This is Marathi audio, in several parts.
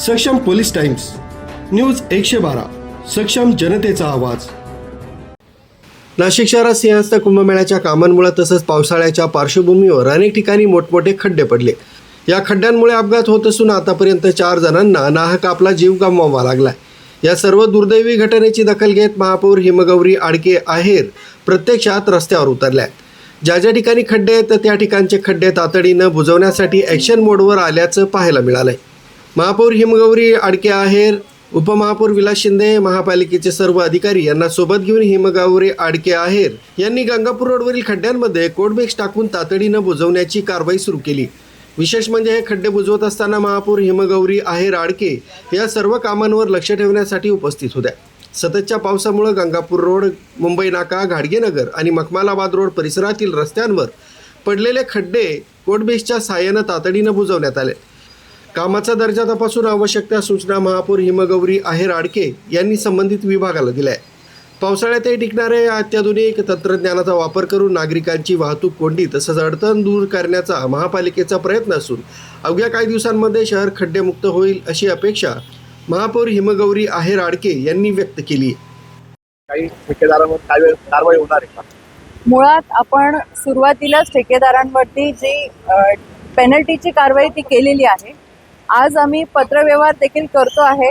सक्षम पोलीस टाइम्स न्यूज 112 सक्षम जनतेचा आवाज। नाशिक शहरात सिंहस्थ कुंभमेळ्याच्या कामांमुळे तसंच पावसाळ्याच्या पार्श्वभूमीवर अनेक ठिकाणी मोठमोठे खड्डे पडले। या खड्ड्यांमुळे अपघात होत असून आतापर्यंत 4 जणांना नाहक आपला जीव गमवावा लागलाय। या सर्व दुर्दैवी घटनेची दखल घेत महापौर हिमगौरी आडके आहेर प्रत्यक्षात रस्त्यावर उतरल्या। ज्या ठिकाणी खड्डे आहेत त्या ठिकाणचे खड्डे तातडीनं बुजवण्यासाठी ॲक्शन मोडवर आल्याचं पाहायला मिळालंय। महापौर हिमगौरी आडके आहेर, उपमहापौर विलास शिंदे, महापालिकेचे सर्व अधिकारी यांना सोबत घेऊन हिमगौरी आडके आहेर यांनी गंगापूर रोडवरील खड्ड्यांमध्ये कोडबेक्स टाकून तातडीनं बुजवण्याची कारवाई सुरू केली। विशेष म्हणजे हे खड्डे बुजवत असताना महापौर हिमगौरी आहेर आडके या सर्व कामांवर लक्ष ठेवण्यासाठी उपस्थित होत्या। सततच्या पावसामुळे गंगापूर रोड, मुंबई नाका, घाडगेनगर आणि मखमालाबाद रोड परिसरातील रस्त्यांवर पडलेले खड्डे कोडबेक्सच्या सहाय्यानं तातडीनं बुजवण्यात आले। कामाचा दर्जा तपासून आवश्यक त्या सूचना महापौर हिमगौरी आहेर आडके यांनी संबंधित विभागाला दिल्या आहे। पावसाळ्यातही टिकणाऱ्या या अत्याधुनिक तंत्रज्ञानाचा वापर करून नागरिकांची वाहतूक कोंडी तसंच अडचण दूर करण्याचा महापालिकेचा प्रयत्न असून अवघ्या काही दिवसांमध्ये शहर खड्डेमुक्त होईल अशी अपेक्षा महापौर हिमगौरी आहेर आडके यांनी व्यक्त केली। काही ठेकेदारांवर काय कारवाई होणार आहे का? मुळात आपण सुरुवातीलाच ठेकेदारांवरती जी पेनल्टीची कारवाई ती केलेली आहे। आज आम्ही पत्रव्यवहार देखील करतो आहे।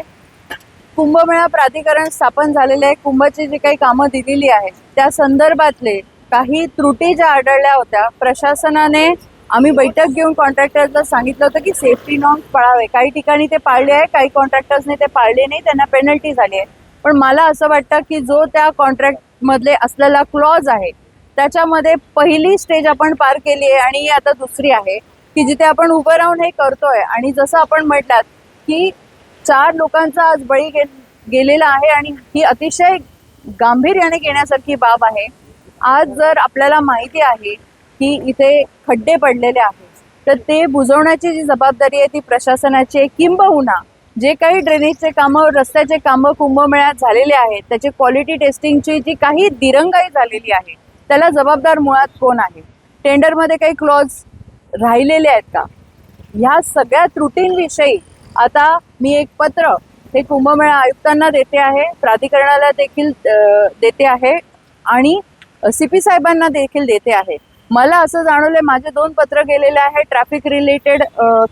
कुंभमेळा प्राधिकरण स्थापन झालेले आहे। कुंभाची जी काही कामं दिलेली आहेत त्या संदर्भातले काही त्रुटी ज्या आढळल्या होत्या, प्रशासनाने आम्ही बैठक घेऊन कॉन्ट्रॅक्टर्सला सांगितलं होतं की सेफ्टी नॉर्म्स पाळावे। काही ठिकाणी ते पाळले आहे, काही कॉन्ट्रॅक्टर्सने ते पाळले नाही, त्यांना पेनल्टी झाली आहे। पण मला असं वाटतं की जो त्या कॉन्ट्रॅक्टमधले असलेला क्लॉज आहे त्याच्यामध्ये पहिली स्टेज आपण पार केली आहे आणि आता दुसरी आहे की जिथे आपण उभं राहून हे करतोय। आणि जसं आपण म्हटलात की 4 लोकांचा आज बळी गेलेला आहे आणि ही अतिशय गांभीर्याने घेण्यासारखी बाब आहे। आज जर आपल्याला माहिती आहे की इथे खड्डे पडलेले आहेत तर ते बुजवण्याची जी जबाबदारी आहे ती प्रशासनाची आहे। किंबहुना जे काही ड्रेनेजचे कामं, रस्त्याचे कामं कुंभमेळ्यात झालेले आहेत त्याची क्वालिटी टेस्टिंगची जी काही दिरंगाई झालेली आहे त्याला जबाबदार मुळात कोण आहे? टेंडरमध्ये काही क्लॉज राहिलेले आहेत का? ह्या सगळ्या त्रुटींविषयी आता मी एक पत्र हे कुंभमेळा आयुक्तांना देते आहे, प्राधिकरणाला देखील देते आहे आणि CP साहेबांना देखील देते आहे। मला असं जाणवलंय, माझे 2 पत्र गेलेले आहे ट्रॅफिक रिलेटेड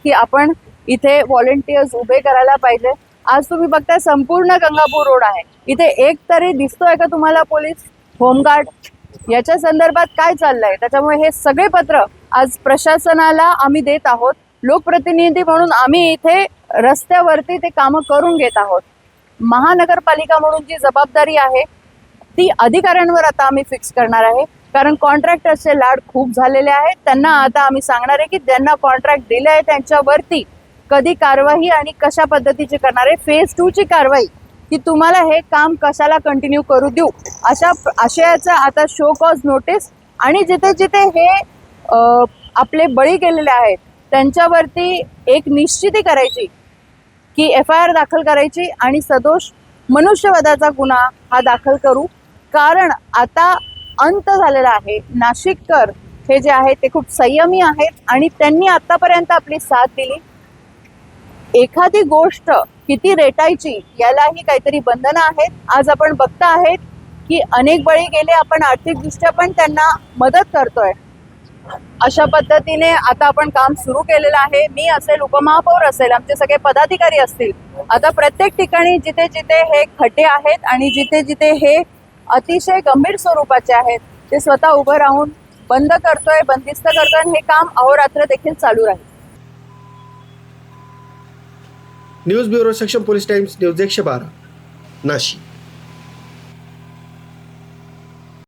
की आपण इथे व्हॉलंटियर्स उभे करायला पाहिजे। आज तुम्ही बघताय संपूर्ण गंगापूर रोड आहे, इथे एक तरी दिसतोय का तुम्हाला पोलीस, होमगार्ड? याच्या संदर्भात काय चाललंय? त्याच्यामुळे हे सगळे पत्र आज प्रशासनाला आम्ही देत आहोत। लोकप्रतिनिधी म्हणून आम्ही इथे रस्त्यावरती ते कामं करून घेत आहोत। महानगरपालिका म्हणून जी जबाबदारी आहे ती अधिकाऱ्यांवर आता आम्ही फिक्स करणार आहे, कारण कॉन्ट्रॅक्टर्सचे लाड खूप झालेले आहेत। त्यांना आता आम्ही सांगणार आहे की ज्यांना कॉन्ट्रॅक्ट दिले आहे त्यांच्यावरती कधी कारवाई आणि कशा पद्धतीची करणार आहे, फेज 2 ची कारवाई की तुम्हाला हे काम कशाला कंटिन्यू करू देऊ अशा आशयाचा आता शो कॉज नोटीस आणि जिथे जिथे हे आपले बळी गेलेले आहेत त्यांच्यावरती एक निश्चिती करायची की FIR दाखल करायची आणि सदोष मनुष्यवधाचा गुन्हा हा दाखल करू। कारण आता अंत झालेला आहे। नाशिककर हे जे आहेत ते खूप संयमी आहेत आणि त्यांनी आतापर्यंत आपली साथ दिली। एखादी गोष्ट किती रेटायची यालाही काहीतरी बंधनं आहेत। आज आपण बघता आहेत की अनेक बळी गेले, आपण आर्थिकदृष्ट्या पण त्यांना मदत करतोय। अशा पद्धतीने आता आपण काम सुरू केलेलं आहे। मी असेल, उपमहापौर असेल, आमचे सगळे पदाधिकारी असतील, आता प्रत्येक ठिकाणी जिथे जिथे हे खड्डे आहेत आणि जिथे जिथे हे अतिशय गंभीर स्वरूपाचे आहेत ते स्वतः उभं राहून बंद करतोय, बंदिस्त करतोय आणि हे काम अहोरात्र देखील चालू राहील। न्यूज ब्युरो सक्षम पोलीस टाइम्स न्यूज 112 नाशिक।